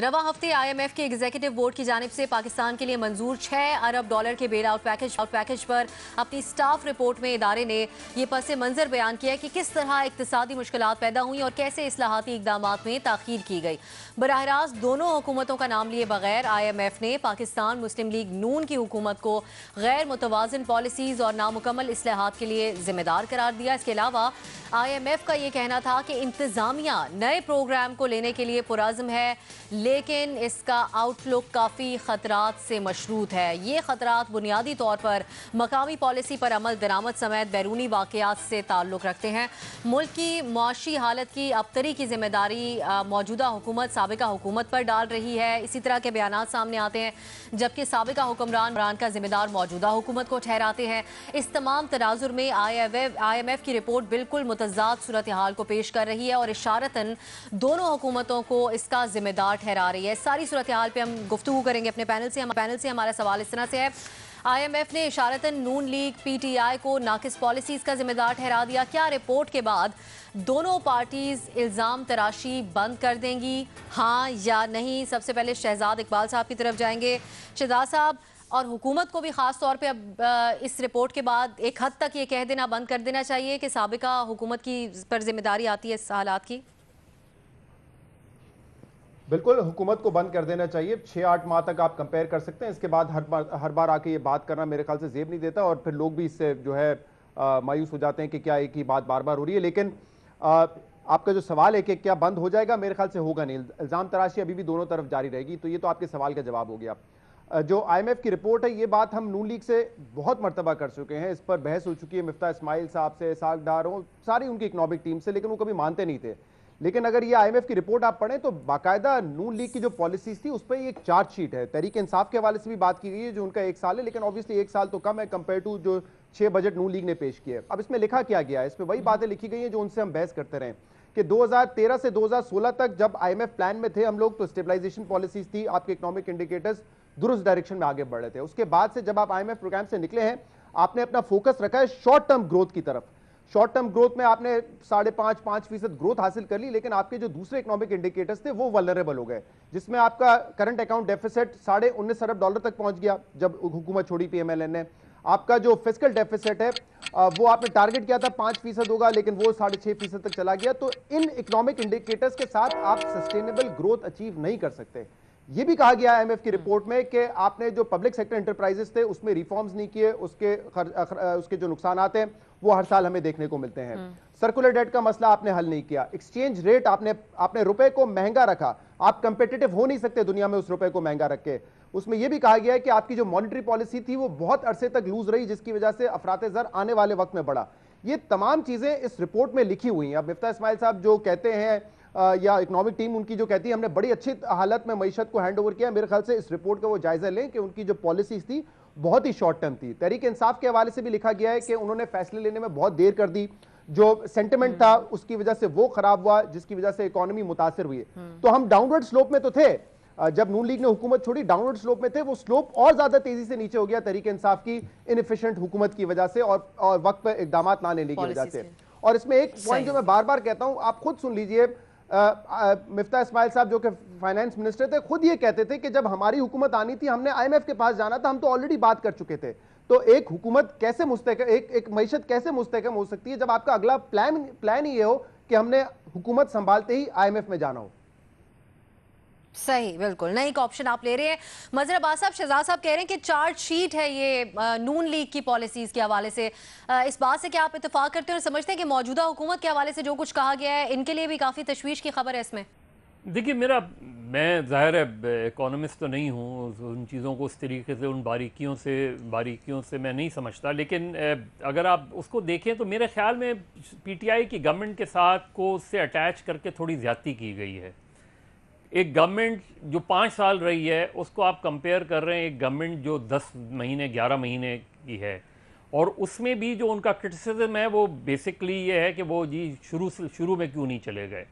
रवा हफ्ते आईएमएफ के एग्जीक्यूटिव बोर्ड की जानिब से पाकिस्तान के लिए मंजूर $6 अरब के बेल आउट पैकेज पर अपनी स्टाफ रिपोर्ट में इदारे ने ये पस मंजर बयान किया कि किस तरह इक्तिसादी मुश्किलात पैदा हुई और कैसे इस्लाहाती इकदाम में ताखीर की गई। बराह रास्त दोनों हुकूमतों का नाम लिए बगैर आईएमएफ ने पाकिस्तान मुस्लिम लीग नून की हुकूमत को गैर मुतवाज़िन पॉलिसीज और नामुकम्मल इस्लाहात के लिए जिम्मेदार करार दिया। इसके अलावा आईएमएफ का ये कहना था कि इंतजामिया नए प्रोग्राम को लेने के लिए पुरज़्म है, लेकिन इसका आउटलुक काफ़ी ख़तरात से मशरूत है। ये ख़तरात बुनियादी तौर पर मकामी पॉलिसी पर अमल दरामद समेत बैरूनी वाक़यात से ताल्लुक़ रखते हैं। मुल्क की मुआशी हालत की अबतरी की जिम्मेदारी मौजूदा हुकूमत साबिका हुकूमत पर डाल रही है। इसी तरह के बयान सामने आते हैं, जबकि साबिका हुक्मरान का जिम्मेदार मौजूदा हुकूमत को ठहराते हैं। इस तमाम तनाजुर में आईएमएफ की रिपोर्ट बिल्कुल मुतज़ाद सूरत हाल को पेश कर रही है और इशारतन दोनों हुकूमतों को इसका जिम्मेदार ठहरा रही है। सारी सूरत हाल पे हम गुफ्तगू करेंगे अपने पैनल से। हमारा सवाल इस तरह से है, आईएमएफ ने इशारतन नून लीग पीटीआई को नाकिस पॉलिसीज का जिम्मेदार ठहरा दिया। क्या रिपोर्ट के बाद दोनों पार्टीज इल्जाम तराशी बंद कर देंगी, हाँ या नहीं? सबसे पहले शहजाद इकबाल साहब की तरफ जाएंगे। शहजाद साहब, और हुकूमत को भी ख़ास तौर पे अब इस रिपोर्ट के बाद एक हद तक ये कह देना बंद कर देना चाहिए कि साबिका हुकूमत की पर जिम्मेदारी आती है इस हालात की। बिल्कुल, हुकूमत को बंद कर देना चाहिए। 6-8 माह तक आप कंपेयर कर सकते हैं। इसके बाद हर बार आके ये बात करना मेरे ख्याल से जेब नहीं देता और फिर लोग भी इससे जो है मायूस हो जाते हैं कि क्या एक ही बात बार बार हो रही है। लेकिन आपका जो सवाल है कि क्या बंद हो जाएगा, मेरे ख्याल से होगा नहीं। इल्ज़ाम तराशी अभी भी दोनों तरफ जारी रहेगी। तो ये तो आपके सवाल का जवाब हो गया। जो आईएमएफ की रिपोर्ट है, ये बात हम नून लीग से बहुत मरतबा कर चुके हैं। इस पर बहस हो चुकी है मिफ्ता इस्माइल साहब से, इसाक डार हो, सारी उनकी इकनॉमिक टीम से, लेकिन वो कभी मानते नहीं थे। लेकिन अगर ये आईएमएफ की रिपोर्ट आप पढ़ें तो बाकायदा नून लीग की जो पॉलिसीज थी उस पर एक चार्जशीट है। तहरीक इंसाफ के हवाले से भी बात की गई है, जो उनका 1 साल है, लेकिन ऑब्वियसली 1 साल तो कम है कंपेयर टू जो 6 बजट नून लीग ने पेश किए। अब इसमें लिखा क्या गया है? इसमें वही बातें लिखी गई हैं जो उनसे हम बहस करते रहे कि 2013 से 2016 तक जब आईएमएफ प्लान में थे हम लोग, तो स्टेबलाइजेशन पॉलिसीज थी, आपके इकोनॉमिक इंडिकेटर्स दुरुस्त डायरेक्शन में आगे बढ़ रहे थे। उसके बाद से जब आप आईएमएफ प्रोग्राम से निकले हैं, आपने अपना फोकस रखा है शॉर्ट टर्म ग्रोथ की तरफ। शॉर्ट टर्म ग्रोथ में आपने 5.5-5% ग्रोथ हासिल कर ली, लेकिन आपके जो दूसरे इकोनॉमिक इंडिकेटर्स थे वो वल्नरेबल हो गए, जिसमें आपका करंट अकाउंट डेफिसिट $19.5 अरब तक पहुंच गया जब हुकूमत छोड़ी पीएमएलएन ने। आपका जो फिस्कल डेफिसिट है वो आपने टारगेट किया था 5% होगा, लेकिन वो 6.5% तक चला गया। तो इन इकोनॉमिक इंडिकेटर्स के साथ आप सस्टेनेबल ग्रोथ अचीव नहीं कर सकते। ये भी कहा गया आईएमएफ की रिपोर्ट में कि आपने जो पब्लिक सेक्टर एंटरप्राइजेस थे उसमें रिफॉर्म्स नहीं किए, उसके जो नुकसानात हैं वो हर साल हमें देखने को मिलते हैं। सर्कुलर डेट का मसला आपने हल नहीं किया। एक्सचेंज रेट आपने रुपए को महंगा रखा। आप कंपेटिटिव हो नहीं सकते दुनिया में उस रुपए को महंगा रख के। उसमें यह भी कहा गया है कि आपकी जो मॉनेटरी पॉलिसी थी वो बहुत अरसे तक लूज रही, जिसकी वजह से अफरात-ए-ज़र आने वाले वक्त में बढ़ा। ये तमाम चीजें इस रिपोर्ट में लिखी हुई हैं। अब मिफ्ता इस्माइल साहब जो कहते हैं या इकोनॉमिक टीम उनकी जो कहती है हमने बड़ी अच्छी हालत में मईशत को हैंड ओवर किया, मेरे ख्याल से इस रिपोर्ट का वो जायजा लें कि उनकी जो पॉलिसीज थी बहुत ही शॉर्ट टर्म थी। तहरीक इंसाफ के हवाले से भी लिखा गया है कि उन्होंने फैसले लेने में बहुत देर कर दी, जो सेंटिमेंट था उसकी वजह से वो खराब हुआ, जिसकी वजह से इकोनॉमी मुतासिर हुई। तो हम डाउनवर्ड स्लोप में तो थे, जब नून लीग ने हुकूमत छोड़ी डाउनवर्ड स्लोप में थे, वो स्लोप और ज्यादा तेजी से नीचे हो गया तहरीक इंसाफ की इनएफिशिएंट हुकूमत की वजह से और वक्त पर इकदाम ना लेने की वजह से। और इसमें एक पॉइंट जो मैं बार बार कहता हूं, आप खुद सुन लीजिए, मिफ्ता इस्माइल साहब जो कि फाइनेंस मिनिस्टर थे खुद ये कहते थे कि जब हमारी हुकूमत आनी थी हमने आईएमएफ के पास जाना था, हम तो ऑलरेडी बात कर चुके थे। तो एक हुकूमत कैसे एक मईशत कैसे मुस्तहकम हो सकती है जब आपका अगला प्लान ही ये हो कि हमने हुकूमत संभालते ही आईएमएफ में जाना हो? सही, बिल्कुल नई का ऑप्शन आप ले रहे हैं। मजहर अब्बास साहब, शहजाद साहब कह रहे हैं कि चार्ट शीट है ये नून लीग की पॉलिसीज के हवाले से। इस बात से क्या आप इत्तेफाक करते हैं और समझते हैं कि मौजूदा हुकूमत के हवाले से जो कुछ कहा गया है इनके लिए भी काफी तशवीश की खबर है इसमें? देखिए, मैं ज़ाहिर है इकोनॉमिस्ट तो नहीं हूँ, उन चीज़ों को उस तरीके से उन बारीकियों से मैं नहीं समझता, लेकिन अगर आप उसको देखें तो मेरे ख्याल में पीटीआई की गवर्नमेंट के साथ को उससे अटैच करके थोड़ी ज़्यादती की गई है। एक गवर्नमेंट जो 5 साल रही है उसको आप कंपेयर कर रहे हैं एक गवर्नमेंट जो 10 महीने 11 महीने की है, और उसमें भी जो उनका क्रिटिसिज्म है वो बेसिकली ये है कि वो जी शुरू में क्यों नहीं चले गए।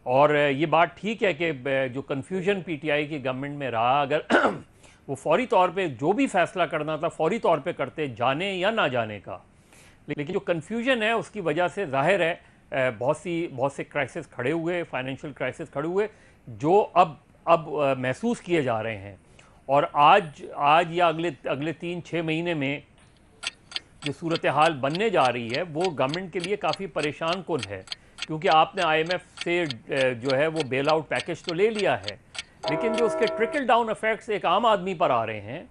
और ये बात ठीक है कि जो कन्फ्यूजन पीटीआई की गवर्नमेंट में रहा, अगर वो फौरी तौर पे जो भी फैसला करना था फौरी तौर पे करते, जाने या ना जाने का, लेकिन जो कन्फ्यूजन है उसकी वजह से जाहिर है बहुत से क्राइसिस खड़े हुए, फाइनेंशियल क्राइसिस खड़े हुए, जो अब अब महसूस किए जा रहे हैं। और आज या अगले 3-6 महीने में जो सूरत हाल बनने जा रही है वो गवर्नमेंट के लिए काफ़ी परेशान कुन है, क्योंकि आपने IMF से जो है वो बेल आउट पैकेज तो ले लिया है, लेकिन जो उसके ट्रिकल डाउन इफेक्ट्स एक आम आदमी पर आ रहे हैं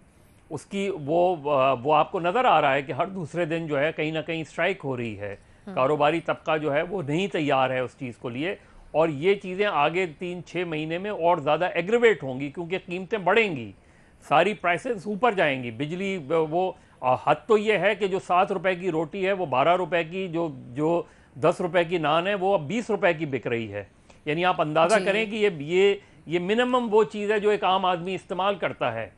उसकी वो आपको नज़र आ रहा है कि हर दूसरे दिन जो है कहीं ना कहीं स्ट्राइक हो रही है। कारोबारी तबका जो है वो नहीं तैयार है उस चीज़ को लिए, और ये चीज़ें आगे 3-6 महीने में और ज़्यादा एग्रीवेट होंगी, क्योंकि कीमतें बढ़ेंगी, सारी प्राइसेस ऊपर जाएंगी। बिजली वो हद तो ये है कि जो 7 रुपए की रोटी है वो 12 रुपए की, जो 10 रुपए की नान है वो अब 20 रुपए की बिक रही है। यानी आप अंदाज़ा करें कि ये मिनिमम वो चीज़ है जो एक आम आदमी इस्तेमाल करता है।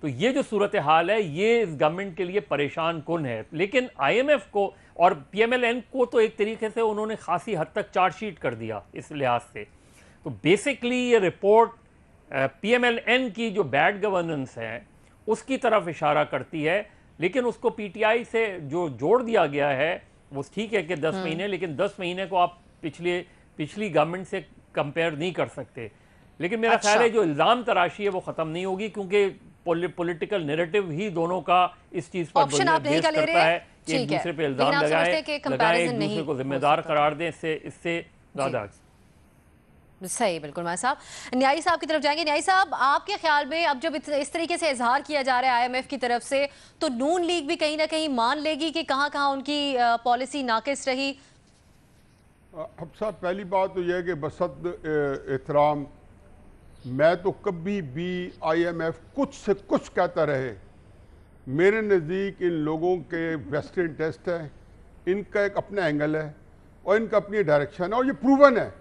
तो ये जो सूरत हाल है ये इस गवर्नमेंट के लिए परेशान कुन है। लेकिन IMF को और PMLN को तो एक तरीके से उन्होंने खासी हद तक चार्जशीट कर दिया इस लिहाज से। तो बेसिकली ये रिपोर्ट PMLN की जो बैड गवर्नेंस है उसकी तरफ इशारा करती है, लेकिन उसको PTI से जो जोड़ दिया गया है वो ठीक है कि 10 महीने, लेकिन 10 महीने को आप पिछली गवर्नमेंट से कंपेयर नहीं कर सकते। लेकिन मेरा ख्याल है जो इल्ज़ाम तराशी है वो ख़त्म नहीं होगी, क्योंकि पॉलिटिकल नैरेटिव ही दोनों का इस चीज़ पर बेस करता है कि एक दूसरे पे इल्ज़ाम लगाएं, एक दूसरे को जिम्मेदार करार दें। इससे ज़्यादा सही। बिल्कुल। मैं साहब न्यायी साहब की तरफ जाएंगे। न्यायी साहब, आपके ख्याल में अब जब इस तरीके से इजहार किया जा रहा है IMF की तरफ से, तो नून लीग भी कहीं ना कहीं मान लेगी कि कहां कहां उनकी पॉलिसी नाकिस रही? अब साहब पहली बात तो यह है कि बसद एहतराम, मैं तो कभी भी IMF कुछ से कुछ कहता रहे, मेरे नज़दीक इन लोगों के वेस्टेड इंटरेस्ट है, इनका एक अपना एंगल है और इनका अपनी डायरेक्शन है, और ये प्रूवन है।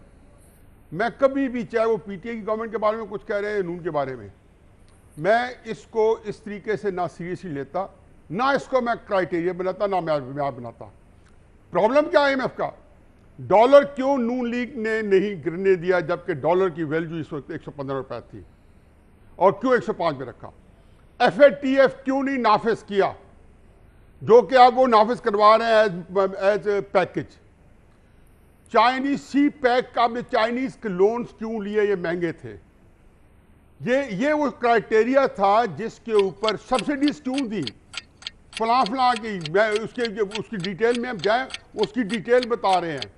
मैं कभी भी, चाहे वो PTI की गवर्नमेंट के बारे में कुछ कह रहे हैं, नून के बारे में, मैं इसको इस तरीके से ना सीरियसली लेता, ना इसको मैं क्राइटेरिया बनाता, ना मैं बनाता। प्रॉब्लम क्या है IMF का? डॉलर क्यों नून लीग ने नहीं गिरने दिया जबकि डॉलर की वैल्यू इस वक्त 115 रुपए थी, और क्यों 105 में रखा? FATF क्यों नहीं नाफिज किया, जो कि आप वो नाफिज करवा रहे हैं एज पैकेज? चाइनीज CPEC का आपने चाइनीज के लोन्स क्यों लिए? ये महंगे थे। ये वो क्राइटेरिया था जिसके ऊपर सब्सिडीज क्यों दी, फला की, मैं उसकी डिटेल में हम जाए, उसकी डिटेल बता रहे हैं।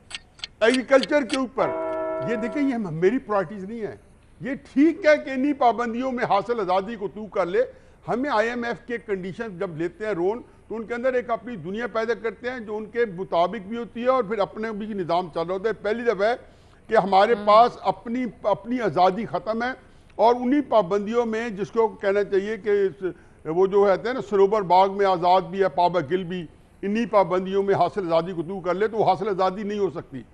एग्रीकल्चर के ऊपर ये देखें, ये मेरी प्रायोरिटीज नहीं है। ये ठीक है कि इन्हीं पाबंदियों में हासिल आज़ादी को तू कर ले। हमें IMF के कंडीशन जब लेते हैं रोन, तो उनके अंदर एक अपनी दुनिया पैदा करते हैं जो उनके मुताबिक भी होती है, और फिर अपने भी निज़ाम चल रहा होता है। पहली दफ़ा है कि हमारे पास अपनी आज़ादी ख़त्म है, और उन्हीं पाबंदियों में जिसको कहना चाहिए कि वो जो कहते हैं ना, सरोवर बाग में आज़ाद भी है, पाबा गिल भी, इन्हीं पाबंदियों में हासिल आज़ादी को तू कर ले, तो वो हासिल आज़ादी नहीं हो सकती।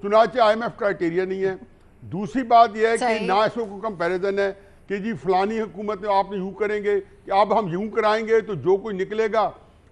चुनाचे IMF क्राइटेरिया नहीं है। दूसरी बात यह है कि ना इसको कोई कंपेरिजन है कि जी फलानी हुकूमत में आप यूँ करेंगे कि अब हम यूँ कराएंगे तो जो कोई निकलेगा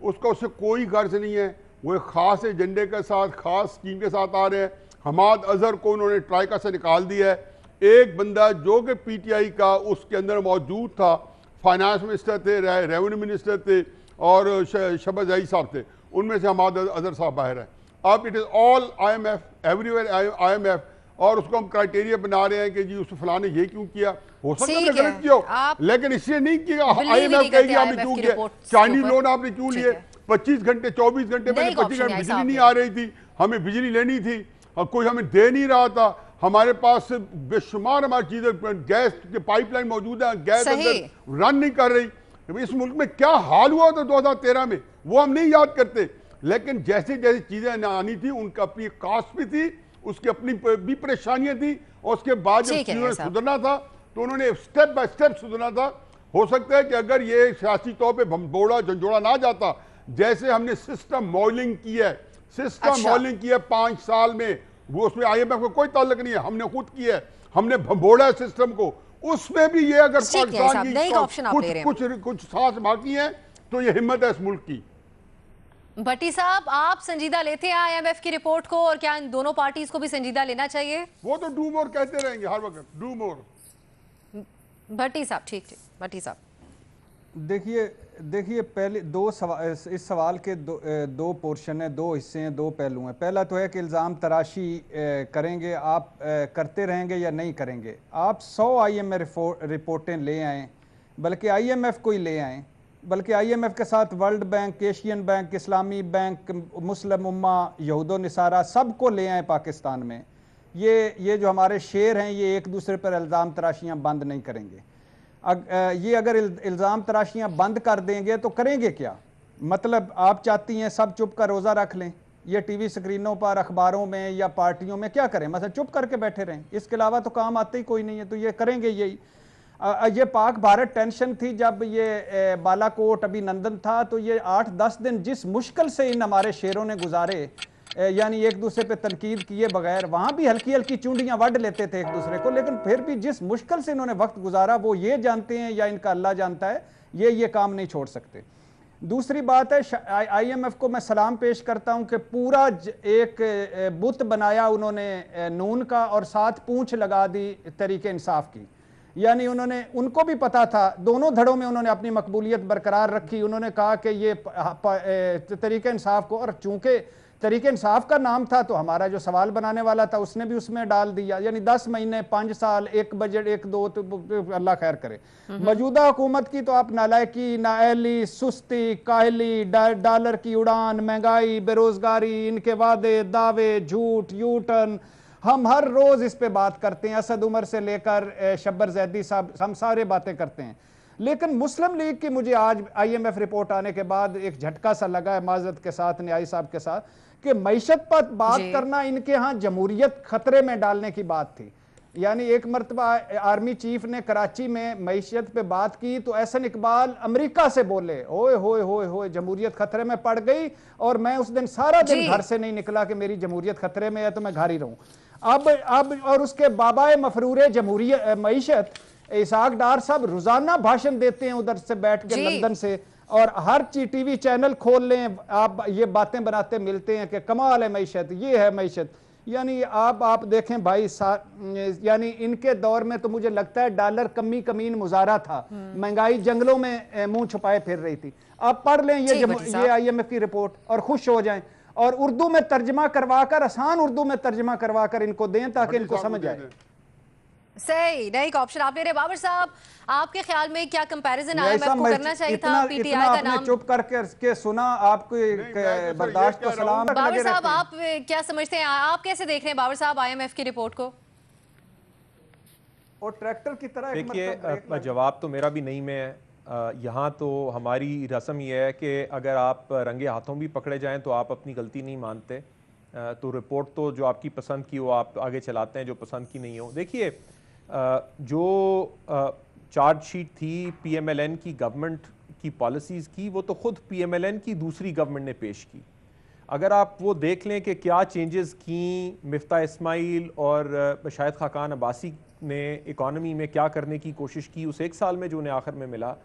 उसका उससे कोई गर्ज नहीं है। वो एक ख़ास एजेंडे के साथ, ख़ास स्कीम के साथ आ रहे हैं। हमाद अजहर को उन्होंने ट्राइका से निकाल दिया है। एक बंदा जो कि PTI का उसके अंदर मौजूद था, फाइनेंस मिनिस्टर थे, रेवेन्यू मिनिस्टर थे, और शहबाज ज़ही साहब थे, उनमें से हमाद अजहर साहब बाहर है। अब it is all IMF, everywhere IMF, और उसको हम क्राइटेरिया बना रहे हैं कि जी उस फलाने ये क्यों किया। हो सकता है गलत किया हो, लेकिन इसलिए नहीं किया। IMF कहेगी आपने क्यों किया, चाइनीज लोन आपने क्यों लिए, 25 घंटे 24 घंटे पहले 25 घंटे बिजली नहीं आ रही थी, हमें बिजली लेनी थी और कोई हमें दे नहीं रहा था। हमारे पास बेशुमार हमारी चीजें, गैस के पाइपलाइन मौजूद है, गैस अंदर रन नहीं कर रही। इस मुल्क में क्या हाल हुआ था 2013 में, वो हम नहीं याद करते। लेकिन जैसे जैसे चीजें आनी थी, उनका अपनी कास्ट भी थी, उसकी अपनी भी परेशानियां थी, और उसके बाद जब सुधरना था तो उन्होंने स्टेप बाय स्टेप सुधरना था। हो सकता है कि अगर ये सियासी तौर पे भंबोड़ा झंझोड़ा ना जाता, जैसे हमने सिस्टम मॉडलिंग की है, मॉडलिंग की है 5 साल में, वो उसमें IMF को कोई ताल्लुक नहीं है, हमने खुद किया है, हमने भंबोड़ा सिस्टम को, उसमें भी ये अगर पाकिस्तान की कुछ सांस बाकी है तो ये हिम्मत है इस मुल्क की। भट्टी साहब, आप संजीदा लेते हैं IMF की रिपोर्ट को, और क्या इन दोनों पार्टीज को भी संजीदा लेना चाहिए? वो तो डू मोर कहते रहेंगे हर वक्त, डू मोर। भट्टी साहब, ठीक, भट्टी साहब। देखिए देखिए पहले इस सवाल के दो पोर्शन हैं, दो हिस्से हैं, दो पहलू हैं। पहला तो है कि इल्ज़ाम तराशी करेंगे आप, करते रहेंगे या नहीं करेंगे। आप 100 IMF रिपोर्टें ले आएँ, बल्कि IMF को ही ले आएँ, बल्कि IMF के साथ वर्ल्ड बैंक, एशियन बैंक, इस्लामी बैंक, मुस्लिम उम्मा, यहूद नसारा सबको ले आएँ पाकिस्तान में। ये जो हमारे शेर हैं ये एक दूसरे पर इल्ज़ाम तराशियाँ बंद नहीं करेंगे। ये अगर इल्ज़ाम तराशियाँ बंद कर देंगे तो करेंगे क्या? मतलब आप चाहती हैं सब चुप कर रोज़ा रख लें, ये टीवी स्क्रीनों पर, अखबारों में या पार्टियों में क्या करें? मतलब चुप करके बैठे रहें, इसके अलावा तो काम आते ही कोई नहीं है। तो ये करेंगे यही। ये पाक भारत टेंशन थी जब ये बालाकोट अभिनंदन था, तो ये 8-10 दिन जिस मुश्किल से इन हमारे शेरों ने गुजारे, यानी एक दूसरे पे तनकीद किए बगैर, वहाँ भी हल्की हल्की चूंडियाँ वड लेते थे एक दूसरे को, लेकिन फिर भी जिस मुश्किल से इन्होंने वक्त गुजारा वो ये जानते हैं या इनका अल्लाह जानता है, ये काम नहीं छोड़ सकते। दूसरी बात है, IMF को मैं सलाम पेश करता हूँ कि पूरा एक बुत बनाया उन्होंने नून का और साथ पूंछ लगा दी तरीके इंसाफ की। यानी उनको भी पता था, दोनों धड़ों में उन्होंने अपनी मकबूलियत बरकरार रखी। उन्होंने कहा कि ये तरीके इंसाफ को, और चूंकि तरीके इंसाफ का नाम था तो हमारा जो सवाल बनाने वाला था उसने भी उसमें डाल दिया। यानी 10 महीने, 5 साल, एक बजट, 1-2, तो अल्लाह खैर करे। मौजूदा हुकूमत की तो आप नालायकी, नाअहली, सुस्ती, काहली, डॉलर की उड़ान, महंगाई, बेरोजगारी, इनके वादे, दावे, झूठ, यूटर्न, हम हर रोज इस पे बात करते हैं। असद उमर से लेकर शब्बर जैदी साहब, हम सारे बातें करते हैं। लेकिन मुस्लिम लीग की मुझे आज IMF रिपोर्ट आने के बाद एक झटका सा लगा है, माजरत के साथ, न्याई साहब के साथ, कि मईशत पर बात करना इनके यहाँ जमहूरियत खतरे में डालने की बात थी। यानी एक मरतबा आर्मी चीफ ने कराची में मईशत पे बात की तो एहसन इकबाल अमेरिका से बोले, ओए होए होए होए जमहूरियत खतरे में पड़ गई, और मैं उस दिन सारा दिन घर से नहीं निकला कि मेरी जमहूरियत खतरे में है तो मैं घर ही रहूं। अब और उसके बाबाए मफरूरे जमहूरियत मईशत इसाक डार साहब रोजाना भाषण देते हैं उधर से बैठ के लंदन से, और हर TV चैनल खोल लें आप ये बातें बनाते मिलते हैं कि कमाल है मईशत, ये है मईशत। यानी आप देखें भाई, यानी इनके दौर में तो मुझे लगता है डॉलर कमी कमीन मुजारा था, महंगाई जंगलों में मुंह छुपाए फिर रही थी। आप पढ़ लें ये IMF की रिपोर्ट और खुश हो जाएं, और उर्दू में तर्जमा करवाकर, आसान उर्दू में तर्जमा करवाकर इनको दें ताकि इनको समझ आए। सही नहीं का ऑप्शन आप ले रहे। बाबर साहब, आपके ख्याल में क्या कंपैरिजन IMF को करना चाहिए था? PTI का नाम चुप करके सुना, आपको बर्दाश्त तो सलाम। बाबर साहब, आप क्या समझते हैं, आप कैसे देख रहे हैं बाबर साहब IMF की रिपोर्ट को? और ट्रैक्टर की तरह देखिए, जवाब तो मेरा भी नहीं में है। यहाँ तो हमारी रस्म ये है कि अगर आप रंगे हाथों भी पकड़े जाएं तो आप अपनी गलती नहीं मानते। तो रिपोर्ट तो जो आपकी पसंद की वो आप आगे चलाते हैं, जो पसंद की नहीं हो। देखिए, जो चार्जशीट थी PMLN की गवर्नमेंट की पॉलिसीज़ की, वो तो खुद PMLN की दूसरी गवर्नमेंट ने पेश की। अगर आप वो देख लें कि क्या चेंजेस की मिफ्ता इस्माइल और शाहिद खाकान अब्बासी ने इकॉनमी में क्या करने की कोशिश की उस 1 साल में जो उन्हें आखिर में मिला,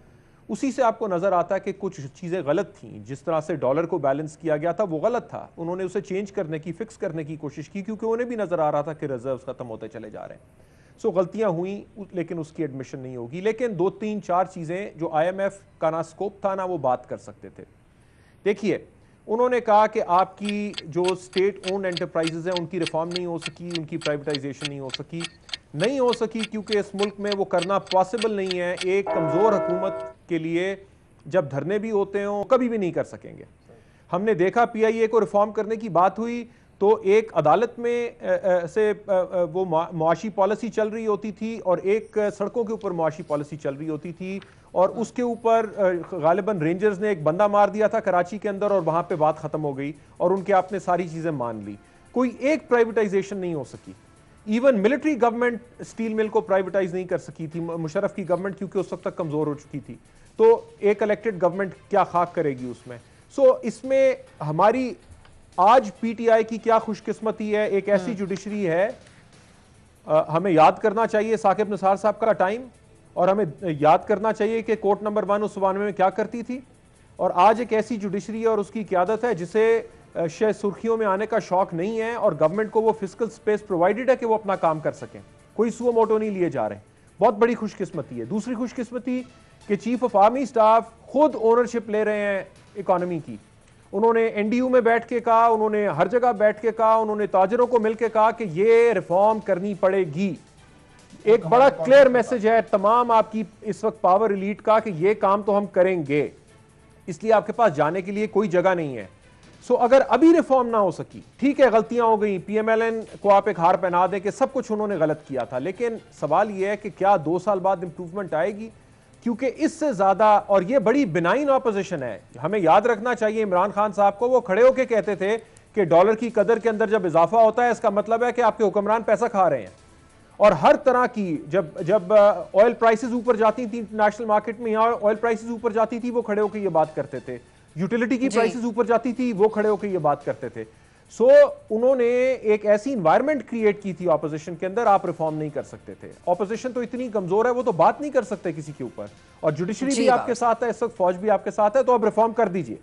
उसी से आपको नज़र आता है कि कुछ चीज़ें गलत थीं। जिस तरह से डॉलर को बैलेंस किया गया था वो गलत था। उन्होंने उसे चेंज करने की, फिक्स करने की कोशिश की, क्योंकि उन्हें भी नज़र आ रहा था कि रिजर्व्स ख़त्म होते चले जा रहे हैं। सो गलतियां हुई, लेकिन उसकी एडमिशन नहीं होगी। लेकिन 2-3-4 चीज़ें जो IMF का ना स्कोप था ना वो बात कर सकते थे। देखिए, उन्होंने कहा कि आपकी जो स्टेट ओन्ड एंटरप्राइजेज हैं उनकी रिफॉर्म नहीं हो सकी, उनकी प्राइवेटाइजेशन नहीं हो सकी क्योंकि इस मुल्क में वो करना पॉसिबल नहीं है। एक कमज़ोर हुकूमत के लिए जब धरने भी होते हों कभी भी नहीं कर सकेंगे। हमने देखा PIA को रिफॉर्म करने की बात हुई तो एक अदालत में से वो मुआशी पॉलिसी चल रही होती थी और एक सड़कों के ऊपर मुआशी पॉलिसी चल रही होती थी, और उसके ऊपर गालिबन रेंजर्स ने एक बंदा मार दिया था कराची के अंदर और वहां पे बात खत्म हो गई और उनके आपने सारी चीजें मान ली। कोई एक प्राइवेटाइजेशन नहीं हो सकी। Even military government steel mill को प्राइवेटाइज नहीं कर सकी थी मुशर्रफ की गवर्नमेंट, क्योंकि उस वक्त तक कमजोर हो चुकी थी। तो एक इलेक्टेड गवर्नमेंट क्या खाक करेगी उसमें। सो इसमें हमारी आज PTI की क्या खुशकिस्मती है, एक ऐसी जुडिशरी है। हमें याद करना चाहिए साकिब निसार साहब का टाइम, और हमें याद करना चाहिए कि कोर्ट नंबर 1 उस 92 में क्या करती थी, और आज एक ऐसी जुडिशरी है और उसकी क़यादत है जिसे शायद सुर्खियों में आने का शौक नहीं है, और गवर्नमेंट को वो फिस्कल स्पेस प्रोवाइडेड है कि वो अपना काम कर सकें। कोई सुओ मोटो नहीं लिए जा रहे, बहुत बड़ी खुशकिस्मती है। दूसरी खुशकिस्मती कि चीफ ऑफ आर्मी स्टाफ खुद ओनरशिप ले रहे हैं इकोनॉमी की। उन्होंने एनडीयू में बैठ के कहा, उन्होंने हर जगह बैठ के कहा, उन्होंने ताजरों को मिलकर कहा कि ये रिफॉर्म करनी पड़ेगी। एक बड़ा क्लियर मैसेज है तमाम आपकी इस वक्त पावर एलीट का कि ये काम तो हम करेंगे, इसलिए आपके पास जाने के लिए कोई जगह नहीं है। सो अगर अभी रिफॉर्म ना हो सकी, ठीक है गलतियां हो गई, पीएमएलएन को आप एक हार पहना दें कि सब कुछ उन्होंने गलत किया था, लेकिन सवाल यह है कि क्या 2 साल बाद इंप्रूवमेंट आएगी? क्योंकि इससे ज्यादा, और ये बड़ी बिनाइन ऑपोजिशन है, हमें याद रखना चाहिए इमरान खान साहब को, वो खड़े होकर कहते थे कि डॉलर की कदर के अंदर जब इजाफा होता है इसका मतलब है कि आपके हुक्मरान पैसा खा रहे हैं। और हर तरह की जब ऑयल प्राइसेस ऊपर जाती थी इंटरनेशनल मार्केट में, यहाँ ऑयल प्राइसेस ऊपर जाती थी, वो खड़े होकर ये बात करते थे। यूटिलिटी की प्राइसेस ऊपर जाती थी, वो खड़े होकर ये बात करते थे। सो उन्होंने एक ऐसी इन्वायरमेंट क्रिएट की थी ऑपोजिशन के अंदर, आप रिफॉर्म नहीं कर सकते थे। ऑपोजिशन तो इतनी कमजोर है, वो तो बात नहीं कर सकते किसी के ऊपर, और जुडिशरी भी आपके साथ है इस वक्त, फौज भी आपके साथ है, तो आप रिफॉर्म कर दीजिए।